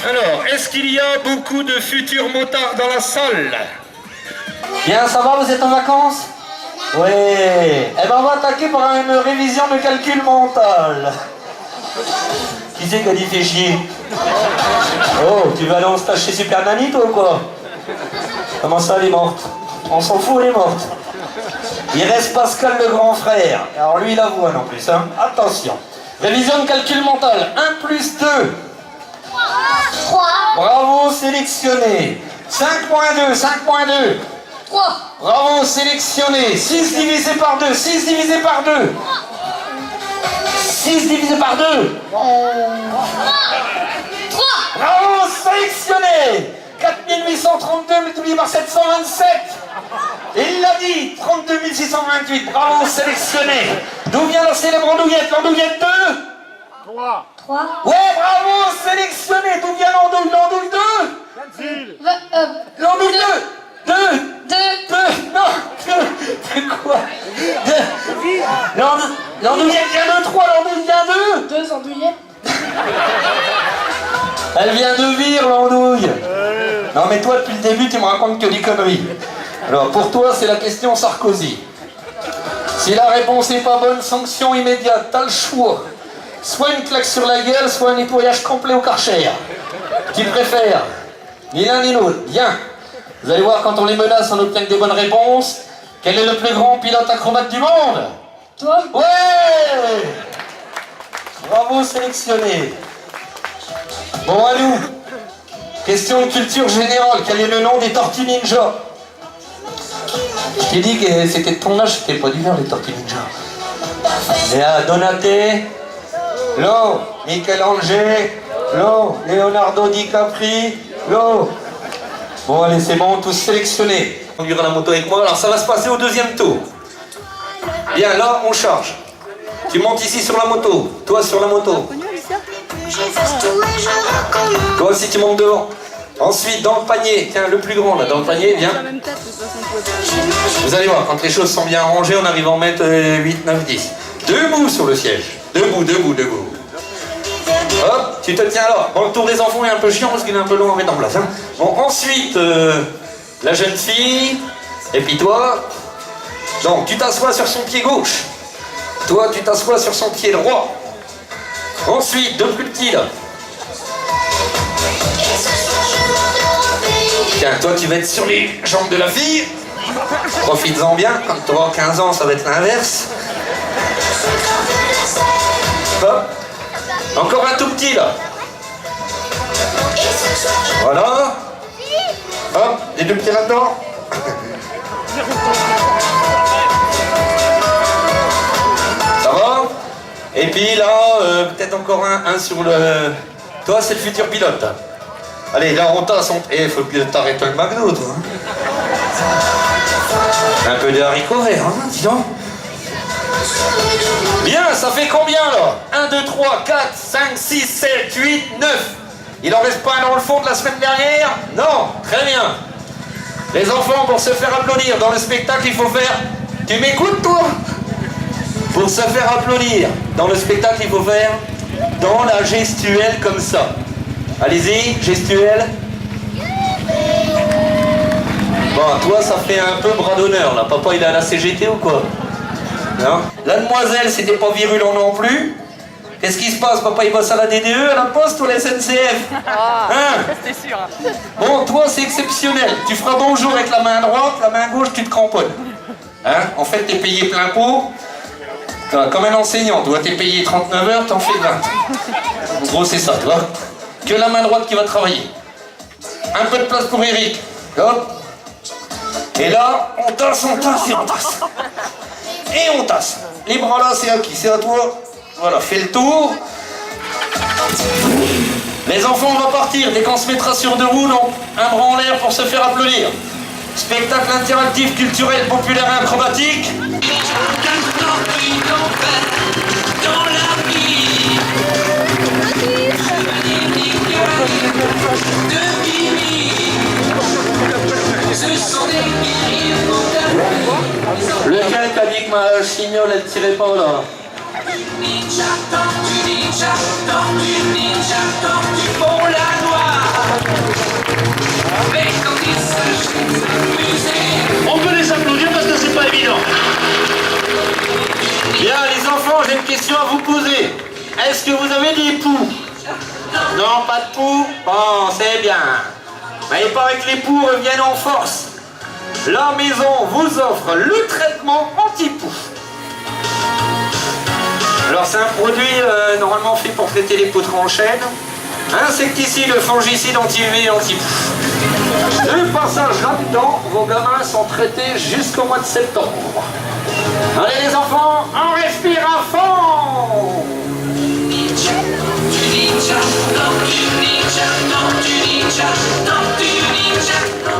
Alors, est-ce qu'il y a beaucoup de futurs motards dans la salle? Bien, ça va, vous êtes en vacances? Oui. Eh ben, on va attaquer par une révision de calcul mental. Qui c'est qui a dit fait chier? Oh, tu vas aller en stage chez Super Nanny, toi, ou quoi? Comment ça, elle est morte? On s'en fout, elle est morte. Il reste Pascal le grand frère. Alors lui, il avoue en plus, hein. Attention. Révision de calcul mental. 1 plus 2. 3. Bravo, sélectionné. 5.2, 5.2. 3. Bravo, sélectionné. 6 divisé par 2, 6 divisé par 2. 6 divisé par 2. 3. Bravo, sélectionné. 4832 multiplié par 727. Il l'a dit, 32 628. Bravo, sélectionné. D'où vient la célèbre andouillette? L'andouillette 2? 3. Ouais, bravo, sélectionné. D'où vient l'andouille? L'andouille 2? L'andouille 2? 2? 2. 2? Non, 2 quoi? 2. L'andouillette vient de 3, l'andouille vient de 2 andouillettes. Elle vient de vire, l'andouille. Non mais toi, depuis le début, tu me racontes que des conneries. Alors, pour toi, c'est la question Sarkozy. Si la réponse n'est pas bonne, sanction immédiate, t'as le choix. Soit une claque sur la gueule, soit un nettoyage complet au Karcher. Qui préfère? Ni l'un ni l'autre. Bien. Vous allez voir, quand on les menace, on obtient des bonnes réponses. Quel est le plus grand pilote acrobate du monde? Toi? Ouais! Bravo, sélectionné. Bon, à nous. Question de culture générale. Quel est le nom des tortues ninja? Je t'ai dit que c'était de ton âge, c'était pas du genre les tortues ninja. Léa Donaté, Lo, Michelangelo, Leonardo DiCaprio. Bon, allez, c'est bon, tous sélectionnés. Conduire la moto avec moi. Alors, ça va se passer au deuxième tour. Bien, là, on charge. Tu montes ici sur la moto. Toi, sur la moto. Toi aussi, tu montes devant. Ensuite, dans le panier. Tiens, le plus grand, là, dans le panier, viens. Vous allez voir, quand les choses sont bien rangées, on arrive à en mettre 8, 9, 10. Debout sur le siège. Debout, debout, debout. Hop, tu te tiens là. Bon, le tour des enfants est un peu chiant parce qu'il est un peu long à mettre en place. Hein. Bon, ensuite, la jeune fille. Et puis toi. Donc, tu t'assois sur son pied gauche. Toi, tu t'assois sur son pied droit. Ensuite, deux plus petits là. Tiens, toi, tu vas être sur les jambes de la fille. Profites-en bien. Quand tu auras 15 ans, ça va être l'inverse. Hop. Encore un tout petit là. Voilà. Hop, les deux petits là-dedans. Ça va? Et puis là, peut-être encore un sur le... Toi, c'est le futur pilote. Là. Allez, là, on tasse. Eh, faut que t'arrêtes le McDo, toi. Un peu de haricots verts, hein, dis donc. Bien, ça fait combien, là? 1, 2, 3, 4, 5, 6, 7, 8, 9. Il en reste pas un dans le fond de la semaine dernière? Non, très bien. Les enfants, pour se faire applaudir dans le spectacle, il faut faire... Tu m'écoutes, toi? Pour se faire applaudir dans le spectacle, il faut faire dans la gestuelle comme ça. Allez-y, gestuelle. Bon, toi, ça fait un peu bras d'honneur, là. Papa, il est à la CGT ou quoi? Non? La demoiselle, c'était pas virulent non plus. Qu'est-ce qui se passe? Papa, il bosse à la DDE, à la Poste ou à la SNCF? Hein? C'était sûr. Bon, toi, c'est exceptionnel. Tu feras bonjour avec la main droite, la main gauche, tu te cramponnes. Hein? En fait, t'es payé plein pot. Comme un enseignant, tu vois, t'es payé 39 heures, t'en fais 20. En gros, c'est ça, tu vois. Que la main droite qui va travailler. Un peu de place pour Eric. Hop. Et là, on tasse et on tasse. Et on tasse. Les bras là, c'est à qui? C'est à toi. Voilà, fais le tour. Les enfants, on va partir. Dès qu'on se mettra sur deux roues, donc un bras en l'air pour se faire applaudir. Spectacle interactif, culturel, populaire et acrobatique. Lequel t'a dit que ma chignole elle tirait pas là? Ninja, tortue, ninja, tortue, ninja, tortue, pour la gloire. Non, pas de poux? Bon, c'est bien. Mais il paraît que les poux reviennent en force. La maison vous offre le traitement anti-poux. Alors c'est un produit normalement fait pour traiter les poutres en chaîne. Insecticide, fongicide, anti-UV et anti-poux. De passage là-dedans, vos gamins sont traités jusqu'au mois de septembre. Allez les enfants, on respire à fond!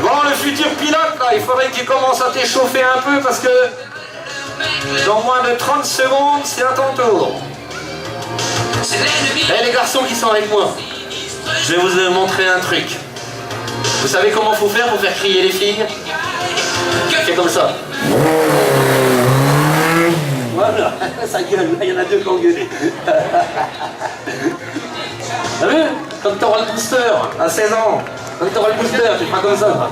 Bon, le futur pilote, là, il faudrait qu'il commence à t'échauffer un peu parce que dans moins de 30 secondes, c'est à ton tour. Eh les garçons qui sont avec moi, je vais vous montrer un truc. Vous savez comment il faut faire pour faire crier les filles? C'est comme ça. Voilà, ça gueule, il y en a deux qui ont gueulé. T'as vu? Comme t'auras le booster à 16 ans, comme t'auras le booster, tu feras comme ça.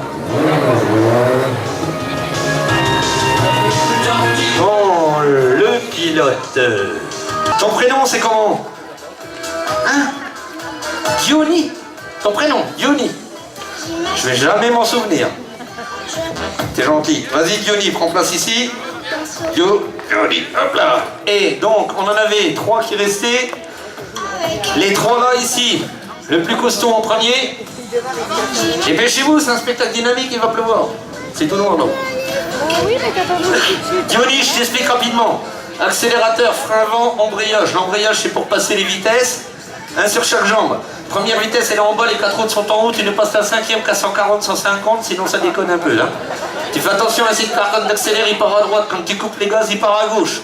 Bon, le pilote. Ton prénom c'est comment? Hein? Diony. Ton prénom, Diony. Je vais jamais m'en souvenir. T'es gentil. Vas-y Diony, prends place ici. Diony, hop là. Et donc, on en avait 3 qui restaient. Les 3 là ici. Le plus costaud en premier. Dépêchez-vous, c'est un spectacle dynamique, il va pleuvoir. C'est tout noir, non? Diony, je t'explique rapidement. Accélérateur, frein avant, embrayage. L'embrayage, c'est pour passer les vitesses. Un sur chaque jambe. Première vitesse, elle est en bas, les 4 autres sont en haut. Tu ne passes la 5e qu'à 140, 150, sinon ça déconne un peu. Hein. Tu fais attention à si le carbone d'accélérer, il part à droite. Quand tu coupes les gaz, il part à gauche.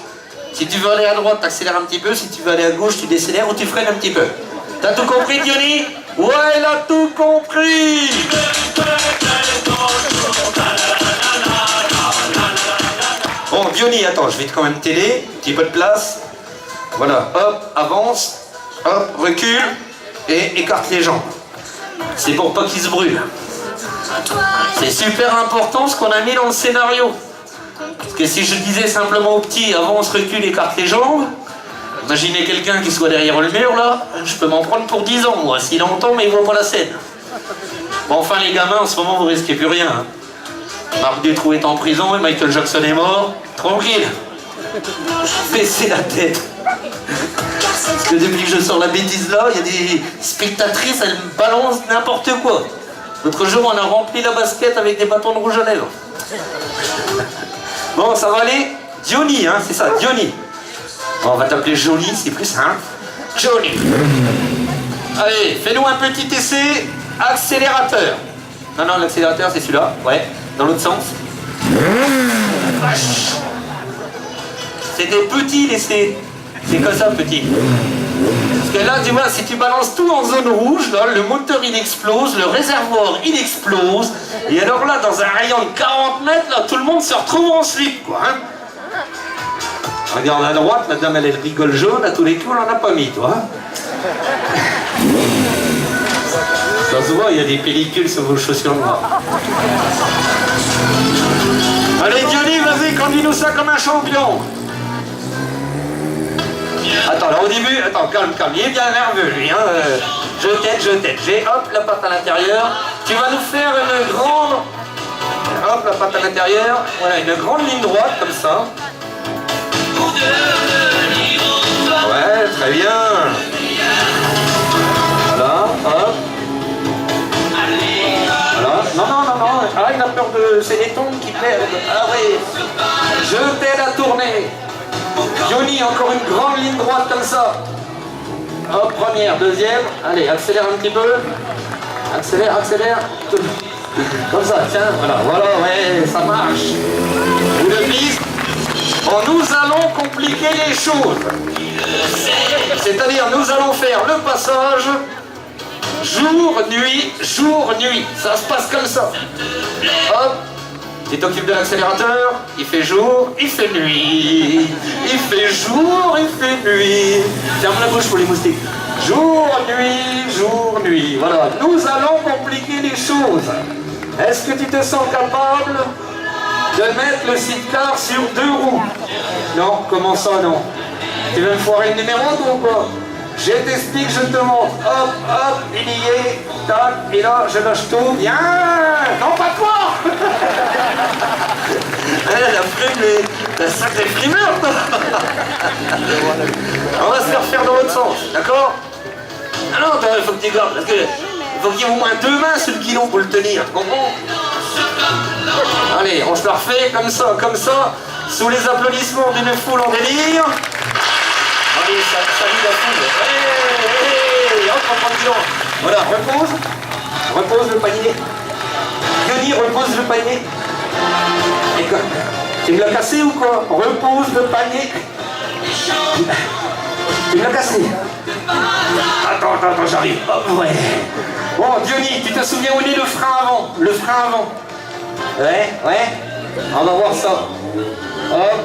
Si tu veux aller à droite, tu accélères un petit peu. Si tu veux aller à gauche, tu décélères ou tu freines un petit peu. T'as tout compris, Diony? Ouais, il a tout compris! Bon, Diony, attends, je vais quand même t'aider. Un petit peu de place. Voilà, hop, avance. Hop, recule. Et écarte les jambes. C'est pour pas qu'ils se brûlent. C'est super important ce qu'on a mis dans le scénario. Parce que si je disais simplement aux petits, avance, recule, écarte les jambes, imaginez quelqu'un qui soit derrière le mur là, je peux m'en prendre pour 10 ans moi, s'il entend mais il voit pas la scène. Bon, enfin les gamins, en ce moment vous risquez plus rien. Hein. Marc Dutroux est en prison et Michael Jackson est mort. Tranquille. Baissez la tête. Parce que depuis que je sors la bêtise là, il y a des spectatrices, elles me balancent n'importe quoi. L'autre jour, on a rempli la basket avec des bâtons de rouge à lèvres. Bon, ça va aller? Diony, hein, c'est ça, Diony. Bon, on va t'appeler Johnny, c'est plus simple. Johnny. Allez, fais-nous un petit essai accélérateur. Non, non, l'accélérateur, c'est celui-là. Ouais, dans l'autre sens. C'est des petits l'essai. C'est comme ça, petit. Parce que là, tu vois, si tu balances tout en zone rouge, là, le moteur il explose, le réservoir il explose, et alors là, dans un rayon de 40 mètres, là, tout le monde se retrouve en slip, quoi. Hein. Regarde à droite, la dame elle rigole jaune, à tous les coups, on n'en a pas mis, toi. Ça se voit, il y a des pellicules sur vos chaussures noires. Allez, Diony, vas-y, conduis-nous ça comme un champion. Attends, là au début, attends, calme, calme, il est bien nerveux lui, hein. Je t'aide, j'ai, hop, la patte à l'intérieur. Tu vas nous faire une grande, hop, la patte à l'intérieur, voilà, une grande ligne droite, comme ça. Ouais, très bien. Voilà, hop. Voilà, non, non, non, non, ah, il a peur de, c'est les tombes qui perdent. Ah oui, je t'aide à tourner. Diony, encore une grande ligne droite comme ça. Hop, première, deuxième. Allez, accélère un petit peu. Accélère, accélère. Comme ça, tiens, voilà, voilà, ouais, ça marche. Vous le dites. Bon, nous allons compliquer les choses. C'est-à-dire, nous allons faire le passage jour, nuit. Ça se passe comme ça. Hop. Tu t'occupes de l'accélérateur, il fait jour, il fait nuit. Il fait jour, il fait nuit. Ferme la bouche pour les moustiques. Jour, nuit. Voilà, nous allons compliquer les choses. Est-ce que tu te sens capable de mettre le sidecar sur 2 roues? Non, comment ça non? Tu veux me foirer le numéro ou pas? Je t'explique, je te montre. Hop, hop, il y est. Tac, et là, je lâche tout. Bien. Non, pas toi. La frime, la sacrée frimeur, toi. On va se faire dans l'autre sens, d'accord? Ah non, il faut que tu gardes, parce que il faut qu'il y ait au moins 2 mains sur le guidon pour le tenir, tu comprends? Allez, on se la refait comme ça, sous les applaudissements d'une foule en délire. Allez, ça vit la foule. Hé, hop, on prend le guidon. Voilà, repose le panier. Yoni, repose le panier. Et quoi? Tu me l'as cassé ou quoi? Repose le panier. Tu me l'as cassé. Attends, j'arrive. Hop, ouais. Bon, Diony, tu te souviens où est le frein avant? Le frein avant. Ouais. On va voir ça. Hop.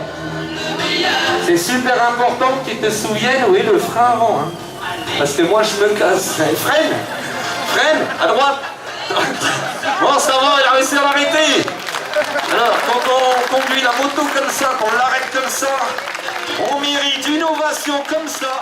C'est super important que tu te souviennes où est le frein avant. Hein. Parce que moi, je me casse. Freine, à droite. Bon, ça va, il a réussi à l'arrêter. Alors, quand on conduit la moto comme ça, qu'on l'arrête comme ça, on mérite une ovation comme ça.